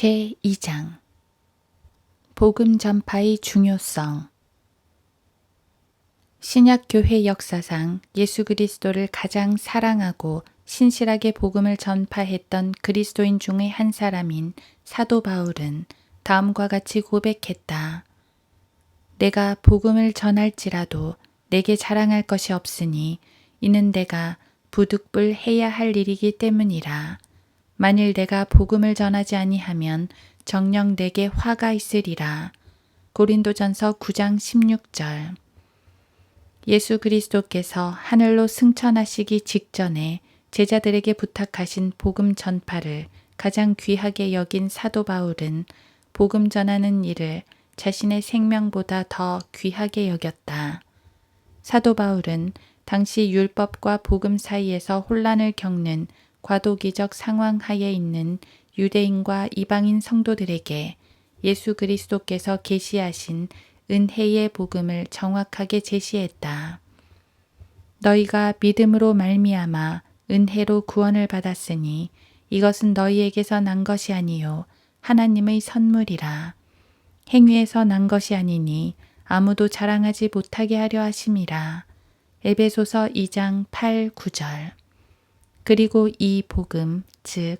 제2장 복음 전파의 중요성. 신약교회 역사상 예수 그리스도를 가장 사랑하고 신실하게 복음을 전파했던 그리스도인 중의 한 사람인 사도 바울은 다음과 같이 고백했다. 내가 복음을 전할지라도 내게 자랑할 것이 없으니 이는 내가 부득불 해야 할 일이기 때문이라. 만일 내가 복음을 전하지 아니하면 정녕 내게 화가 있으리라. 고린도전서 9장 16절. 예수 그리스도께서 하늘로 승천하시기 직전에 제자들에게 부탁하신 복음 전파를 가장 귀하게 여긴 사도 바울은 복음 전하는 일을 자신의 생명보다 더 귀하게 여겼다. 사도 바울은 당시 율법과 복음 사이에서 혼란을 겪는 과도기적 상황 하에 있는 유대인과 이방인 성도들에게 예수 그리스도께서 계시하신 은혜의 복음을 정확하게 제시했다. 너희가 믿음으로 말미암아 은혜로 구원을 받았으니 이것은 너희에게서 난 것이 아니요 하나님의 선물이라. 행위에서 난 것이 아니니 아무도 자랑하지 못하게 하려 하심이라. 에베소서 2장 8, 9절. 그리고 이 복음, 즉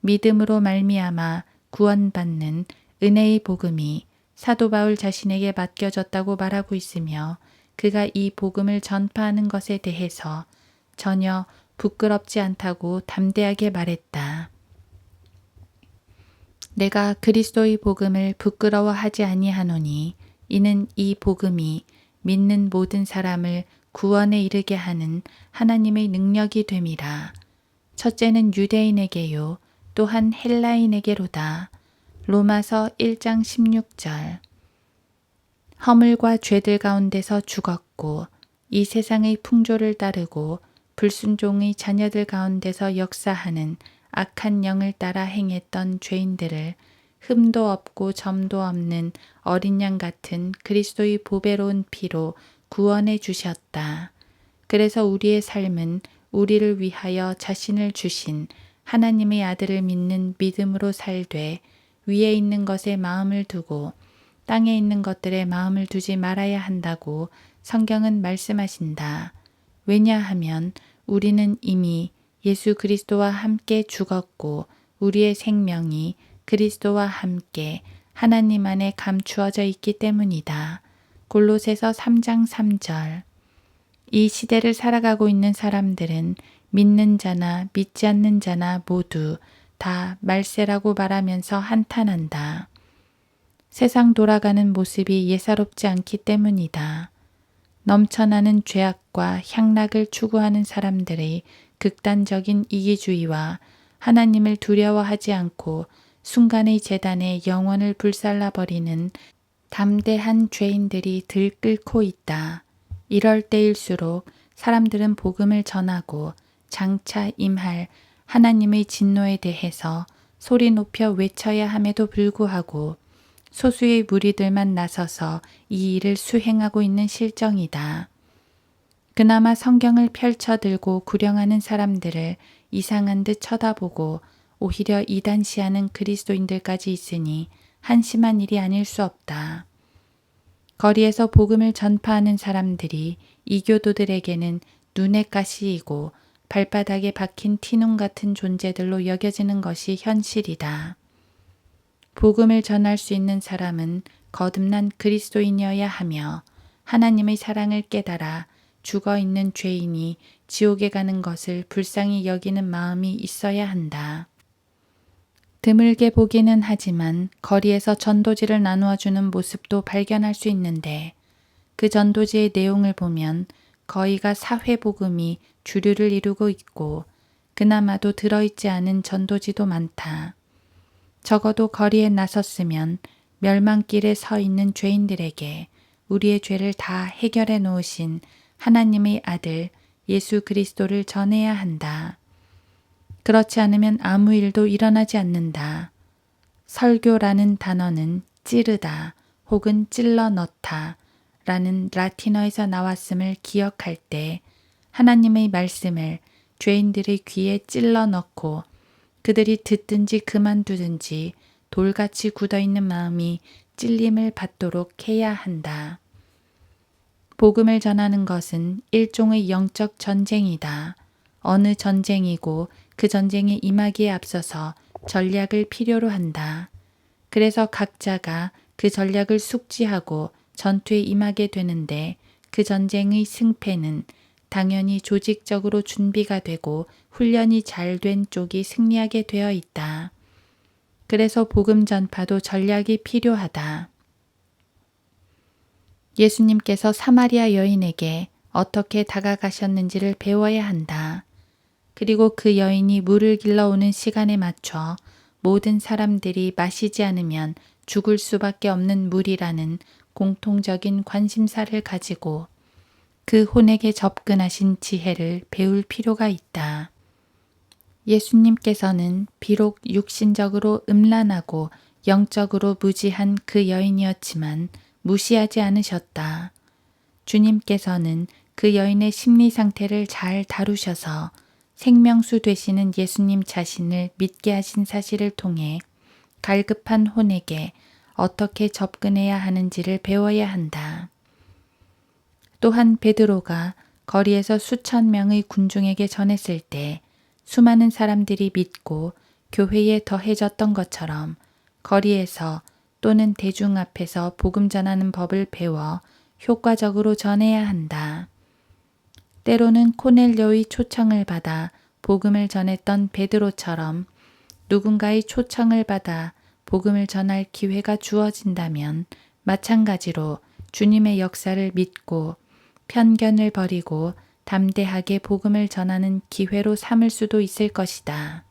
믿음으로 말미암아 구원받는 은혜의 복음이 사도 바울 자신에게 맡겨졌다고 말하고 있으며 그가 이 복음을 전파하는 것에 대해서 전혀 부끄럽지 않다고 담대하게 말했다. 내가 그리스도의 복음을 부끄러워하지 아니하노니 이는 이 복음이 믿는 모든 사람을 구원에 이르게 하는 하나님의 능력이 됨이라. 첫째는 유대인에게요 또한 헬라인에게로다. 로마서 1장 16절. 허물과 죄들 가운데서 죽었고 이 세상의 풍조를 따르고 불순종의 자녀들 가운데서 역사하는 악한 영을 따라 행했던 죄인들을 흠도 없고 점도 없는 어린 양 같은 그리스도의 보배로운 피로 구원해 주셨다. 그래서 우리의 삶은 우리를 위하여 자신을 주신 하나님의 아들을 믿는 믿음으로 살되 위에 있는 것에 마음을 두고 땅에 있는 것들에 마음을 두지 말아야 한다고 성경은 말씀하신다. 왜냐하면 우리는 이미 예수 그리스도와 함께 죽었고 우리의 생명이 그리스도와 함께 하나님 안에 감추어져 있기 때문이다. 골로새서 3장 3절. 이 시대를 살아가고 있는 사람들은 믿는 자나 믿지 않는 자나 모두 다 말세라고 말하면서 한탄한다. 세상 돌아가는 모습이 예사롭지 않기 때문이다. 넘쳐나는 죄악과 향락을 추구하는 사람들의 극단적인 이기주의와 하나님을 두려워하지 않고 순간의 재단에 영혼을 불살라버리는 담대한 죄인들이 들끓고 있다. 이럴 때일수록 사람들은 복음을 전하고 장차 임할 하나님의 진노에 대해서 소리 높여 외쳐야 함에도 불구하고 소수의 무리들만 나서서 이 일을 수행하고 있는 실정이다. 그나마 성경을 펼쳐들고 구령하는 사람들을 이상한 듯 쳐다보고 오히려 이단시하는 그리스도인들까지 있으니 한심한 일이 아닐 수 없다. 거리에서 복음을 전파하는 사람들이 이교도들에게는 눈의 가시이고 발바닥에 박힌 티눈 같은 존재들로 여겨지는 것이 현실이다. 복음을 전할 수 있는 사람은 거듭난 그리스도인이어야 하며 하나님의 사랑을 깨달아 죽어있는 죄인이 지옥에 가는 것을 불쌍히 여기는 마음이 있어야 한다. 드물게 보기는 하지만 거리에서 전도지를 나누어 주는 모습도 발견할 수 있는데 그 전도지의 내용을 보면 거의가 사회복음이 주류를 이루고 있고 그나마도 들어있지 않은 전도지도 많다. 적어도 거리에 나섰으면 멸망길에 서 있는 죄인들에게 우리의 죄를 다 해결해 놓으신 하나님의 아들 예수 그리스도를 전해야 한다. 그렇지 않으면 아무 일도 일어나지 않는다. 설교라는 단어는 찌르다 혹은 찔러 넣다 라는 라틴어에서 나왔음을 기억할 때 하나님의 말씀을 죄인들의 귀에 찔러 넣고 그들이 듣든지 그만두든지 돌같이 굳어있는 마음이 찔림을 받도록 해야 한다. 복음을 전하는 것은 일종의 영적 전쟁이다. 어느 전쟁이고 그 전쟁에 임하기에 앞서서 전략을 필요로 한다. 그래서 각자가 그 전략을 숙지하고 전투에 임하게 되는데 그 전쟁의 승패는 당연히 조직적으로 준비가 되고 훈련이 잘 된 쪽이 승리하게 되어 있다. 그래서 복음 전파도 전략이 필요하다. 예수님께서 사마리아 여인에게 어떻게 다가가셨는지를 배워야 한다. 그리고 그 여인이 물을 길러오는 시간에 맞춰 모든 사람들이 마시지 않으면 죽을 수밖에 없는 물이라는 공통적인 관심사를 가지고 그 혼에게 접근하신 지혜를 배울 필요가 있다. 예수님께서는 비록 육신적으로 음란하고 영적으로 무지한 그 여인이었지만 무시하지 않으셨다. 주님께서는 그 여인의 심리 상태를 잘 다루셔서 생명수 되시는 예수님 자신을 믿게 하신 사실을 통해 갈급한 혼에게 어떻게 접근해야 하는지를 배워야 한다. 또한 베드로가 거리에서 수천 명의 군중에게 전했을 때 수많은 사람들이 믿고 교회에 더해졌던 것처럼 거리에서 또는 대중 앞에서 복음 전하는 법을 배워 효과적으로 전해야 한다. 때로는 코넬료의 초청을 받아 복음을 전했던 베드로처럼 누군가의 초청을 받아 복음을 전할 기회가 주어진다면 마찬가지로 주님의 역사를 믿고 편견을 버리고 담대하게 복음을 전하는 기회로 삼을 수도 있을 것이다.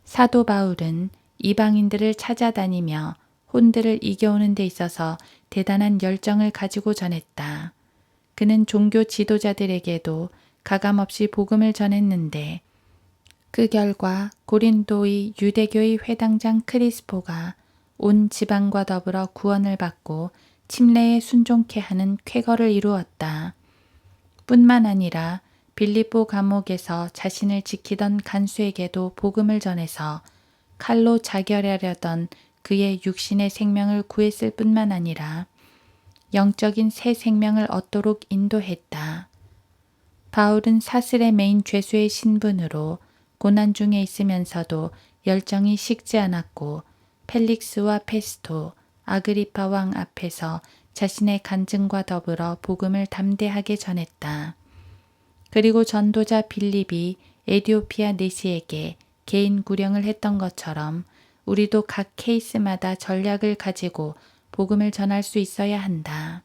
사도 바울은 이방인들을 찾아다니며 혼들을 이겨오는 데 있어서 대단한 열정을 가지고 전했다. 그는 종교 지도자들에게도 가감없이 복음을 전했는데 그 결과 고린도의 유대교의 회당장 크리스포가 온 지방과 더불어 구원을 받고 침례에 순종케 하는 쾌거를 이루었다. 뿐만 아니라 빌립보 감옥에서 자신을 지키던 간수에게도 복음을 전해서 칼로 자결하려던 그의 육신의 생명을 구했을 뿐만 아니라 영적인 새 생명을 얻도록 인도했다. 바울은 사슬에 매인 죄수의 신분으로 고난 중에 있으면서도 열정이 식지 않았고 펠릭스와 페스토, 아그리파 왕 앞에서 자신의 간증과 더불어 복음을 담대하게 전했다. 그리고 전도자 빌립이 에디오피아 내시에게 개인 구령을 했던 것처럼 우리도 각 케이스마다 전략을 가지고 복음을 전할 수 있어야 한다.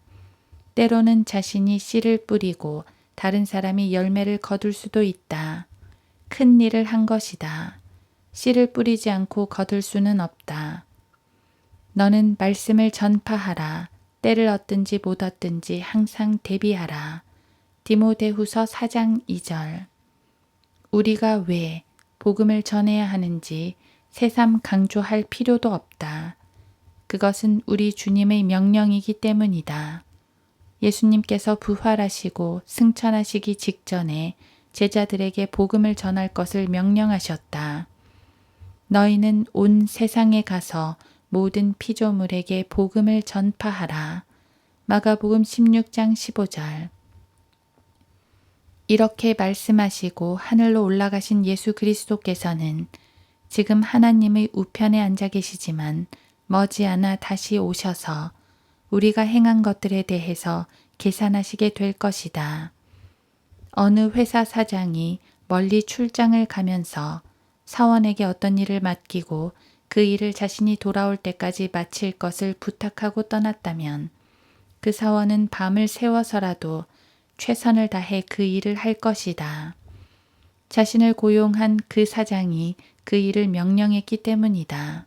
때로는 자신이 씨를 뿌리고 다른 사람이 열매를 거둘 수도 있다. 큰 일을 한 것이다. 씨를 뿌리지 않고 거둘 수는 없다. 너는 말씀을 전파하라. 때를 얻든지 못 얻든지 항상 대비하라. 디모데후서 4장 2절. 우리가 왜 복음을 전해야 하는지 새삼 강조할 필요도 없다. 그것은 우리 주님의 명령이기 때문이다. 예수님께서 부활하시고 승천하시기 직전에 제자들에게 복음을 전할 것을 명령하셨다. 너희는 온 세상에 가서 모든 피조물에게 복음을 전파하라. 마가복음 16장 15절. 이렇게 말씀하시고 하늘로 올라가신 예수 그리스도께서는 지금 하나님의 우편에 앉아 계시지만 머지않아 다시 오셔서 우리가 행한 것들에 대해서 계산하시게 될 것이다. 어느 회사 사장이 멀리 출장을 가면서 사원에게 어떤 일을 맡기고 그 일을 자신이 돌아올 때까지 마칠 것을 부탁하고 떠났다면 그 사원은 밤을 새워서라도 최선을 다해 그 일을 할 것이다. 자신을 고용한 그 사장이 그 일을 명령했기 때문이다.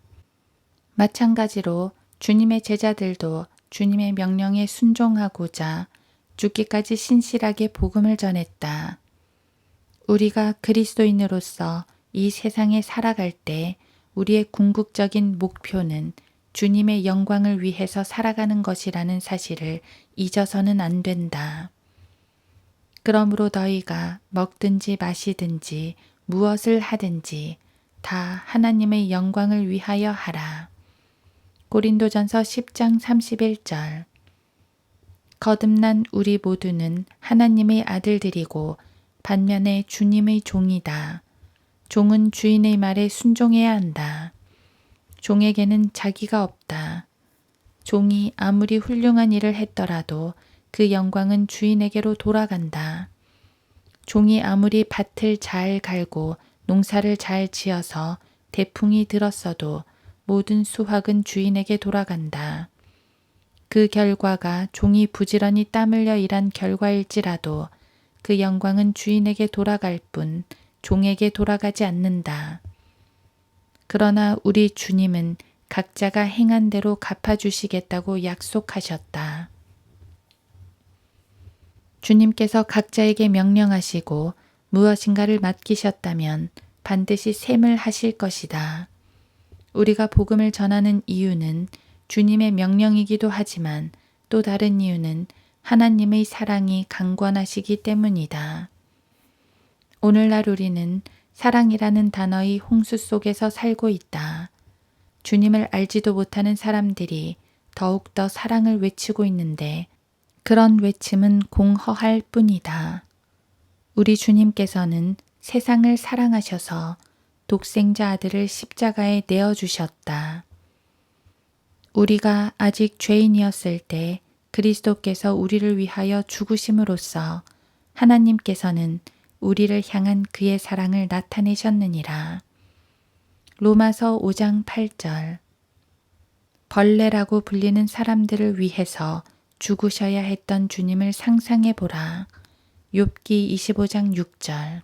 마찬가지로 주님의 제자들도 주님의 명령에 순종하고자 죽기까지 신실하게 복음을 전했다. 우리가 그리스도인으로서 이 세상에 살아갈 때 우리의 궁극적인 목표는 주님의 영광을 위해서 살아가는 것이라는 사실을 잊어서는 안 된다. 그러므로 너희가 먹든지 마시든지 무엇을 하든지 다 하나님의 영광을 위하여 하라. 고린도전서 10장 31절. 거듭난 우리 모두는 하나님의 아들들이고 반면에 주님의 종이다. 종은 주인의 말에 순종해야 한다. 종에게는 자기가 없다. 종이 아무리 훌륭한 일을 했더라도 그 영광은 주인에게로 돌아간다. 종이 아무리 밭을 잘 갈고 농사를 잘 지어서 대풍이 들었어도 모든 수확은 주인에게 돌아간다. 그 결과가 종이 부지런히 땀 흘려 일한 결과일지라도 그 영광은 주인에게 돌아갈 뿐 종에게 돌아가지 않는다. 그러나 우리 주님은 각자가 행한 대로 갚아주시겠다고 약속하셨다. 주님께서 각자에게 명령하시고 무엇인가를 맡기셨다면 반드시 셈을 하실 것이다. 우리가 복음을 전하는 이유는 주님의 명령이기도 하지만 또 다른 이유는 하나님의 사랑이 강권하시기 때문이다. 오늘날 우리는 사랑이라는 단어의 홍수 속에서 살고 있다. 주님을 알지도 못하는 사람들이 더욱더 사랑을 외치고 있는데 그런 외침은 공허할 뿐이다. 우리 주님께서는 세상을 사랑하셔서 독생자 아들을 십자가에 내어주셨다. 우리가 아직 죄인이었을 때 그리스도께서 우리를 위하여 죽으심으로써 하나님께서는 우리를 향한 그의 사랑을 나타내셨느니라. 로마서 5장 8절. 벌레라고 불리는 사람들을 위해서 죽으셔야 했던 주님을 상상해 보라. 욥기 25장 6절.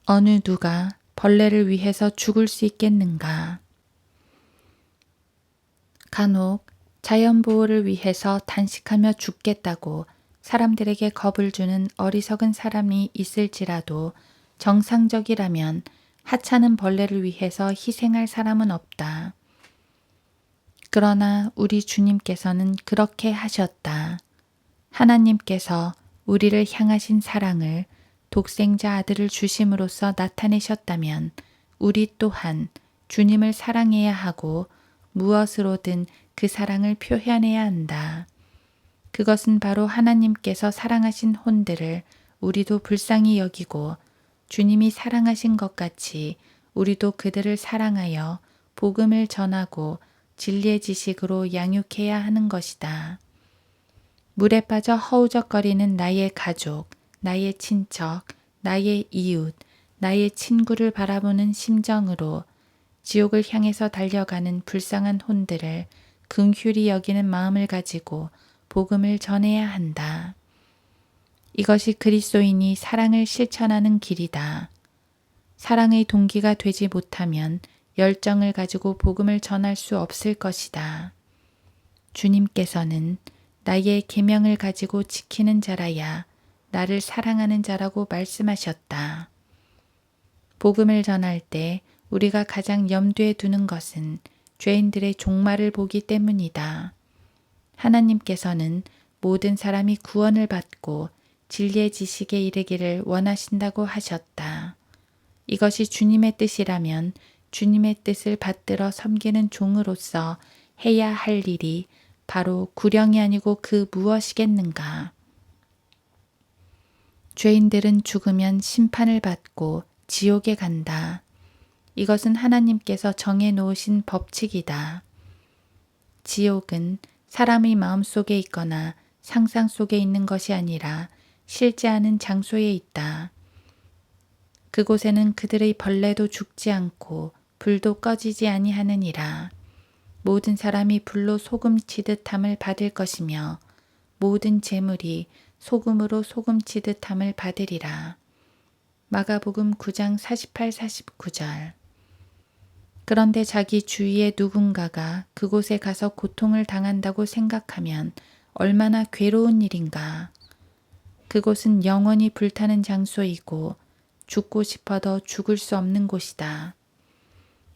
어느 누가 벌레를 위해서 죽을 수 있겠는가? 간혹 자연보호를 위해서 단식하며 죽겠다고 사람들에게 겁을 주는 어리석은 사람이 있을지라도 정상적이라면 하찮은 벌레를 위해서 희생할 사람은 없다. 그러나 우리 주님께서는 그렇게 하셨다. 하나님께서 우리를 향하신 사랑을 독생자 아들을 주심으로써 나타내셨다면 우리 또한 주님을 사랑해야 하고 무엇으로든 그 사랑을 표현해야 한다. 그것은 바로 하나님께서 사랑하신 혼들을 우리도 불쌍히 여기고 주님이 사랑하신 것 같이 우리도 그들을 사랑하여 복음을 전하고 진리의 지식으로 양육해야 하는 것이다. 물에 빠져 허우적거리는 나의 가족, 나의 친척, 나의 이웃, 나의 친구를 바라보는 심정으로 지옥을 향해서 달려가는 불쌍한 혼들을 긍휼히 여기는 마음을 가지고 복음을 전해야 한다. 이것이 그리스도인이 사랑을 실천하는 길이다. 사랑의 동기가 되지 못하면 열정을 가지고 복음을 전할 수 없을 것이다. 주님께서는 나의 계명을 가지고 지키는 자라야 나를 사랑하는 자라고 말씀하셨다. 복음을 전할 때 우리가 가장 염두에 두는 것은 죄인들의 종말을 보기 때문이다. 하나님께서는 모든 사람이 구원을 받고 진리의 지식에 이르기를 원하신다고 하셨다. 이것이 주님의 뜻이라면 주님의 뜻을 받들어 섬기는 종으로서 해야 할 일이 바로 구령이 아니고 그 무엇이겠는가? 죄인들은 죽으면 심판을 받고 지옥에 간다. 이것은 하나님께서 정해 놓으신 법칙이다. 지옥은 사람의 마음 속에 있거나 상상 속에 있는 것이 아니라 실제하는 장소에 있다. 그곳에는 그들의 벌레도 죽지 않고 불도 꺼지지 아니하느니라. 모든 사람이 불로 소금치듯 함을 받을 것이며 모든 재물이 소금으로 소금치듯 함을 받으리라. 마가복음 9장 48, 49절. 그런데 자기 주위에 누군가가 그곳에 가서 고통을 당한다고 생각하면 얼마나 괴로운 일인가. 그곳은 영원히 불타는 장소이고 죽고 싶어도 죽을 수 없는 곳이다.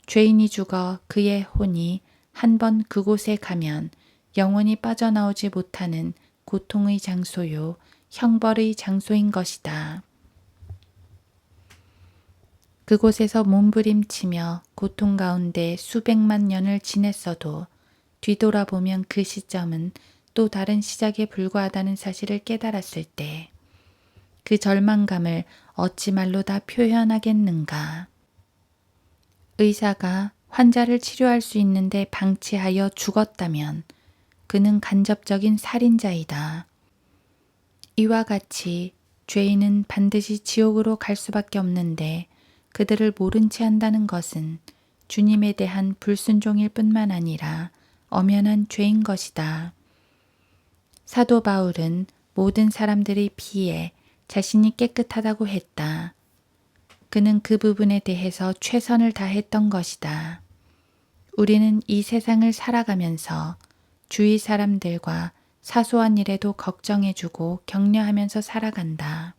죄인이 죽어 그의 혼이 한 번 그곳에 가면 영원히 빠져나오지 못하는 고통의 장소요, 형벌의 장소인 것이다. 그곳에서 몸부림치며 고통 가운데 수백만 년을 지냈어도 뒤돌아보면 그 시점은 또 다른 시작에 불과하다는 사실을 깨달았을 때 그 절망감을 어찌 말로 다 표현하겠는가. 의사가 환자를 치료할 수 있는데 방치하여 죽었다면 그는 간접적인 살인자이다. 이와 같이 죄인은 반드시 지옥으로 갈 수밖에 없는데 그들을 모른 채 한다는 것은 주님에 대한 불순종일 뿐만 아니라 엄연한 죄인 것이다. 사도 바울은 모든 사람들의 피에 자신이 깨끗하다고 했다. 그는 그 부분에 대해서 최선을 다했던 것이다. 우리는 이 세상을 살아가면서 주위 사람들과 사소한 일에도 걱정해주고 격려하면서 살아간다.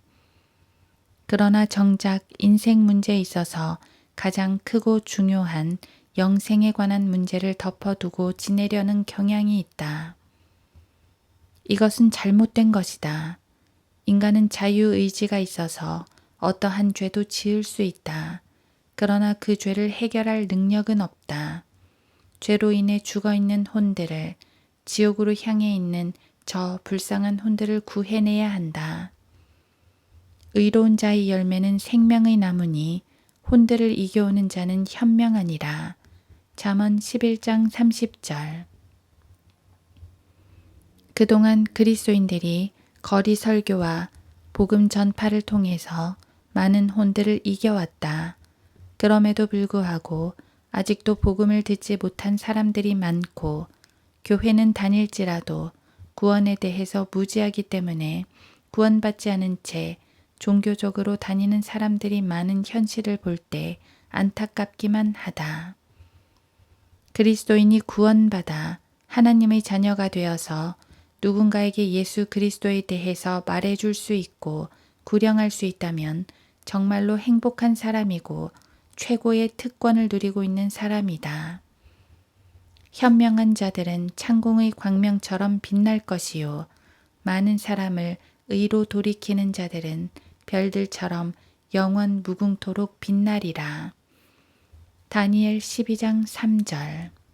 그러나 정작 인생 문제에 있어서 가장 크고 중요한 영생에 관한 문제를 덮어두고 지내려는 경향이 있다. 이것은 잘못된 것이다. 인간은 자유의지가 있어서 어떠한 죄도 지을 수 있다. 그러나 그 죄를 해결할 능력은 없다. 죄로 인해 죽어있는 혼들을, 지옥으로 향해 있는 저 불쌍한 혼들을 구해내야 한다. 의로운 자의 열매는 생명의 나무니 혼들을 이겨오는 자는 현명하니라. 잠언 11장 30절. 그동안 그리스도인들이 거리 설교와 복음 전파를 통해서 많은 혼들을 이겨왔다. 그럼에도 불구하고 아직도 복음을 듣지 못한 사람들이 많고 교회는 다닐지라도 구원에 대해서 무지하기 때문에 구원받지 않은 채 종교적으로 다니는 사람들이 많은 현실을 볼 때 안타깝기만 하다. 그리스도인이 구원받아 하나님의 자녀가 되어서 누군가에게 예수 그리스도에 대해서 말해줄 수 있고 구령할 수 있다면 정말로 행복한 사람이고 최고의 특권을 누리고 있는 사람이다. 현명한 자들은 창공의 광명처럼 빛날 것이요 많은 사람을 의로 돌이키는 자들은 별들처럼 영원 무궁토록 빛나리라. 다니엘 12장 3절.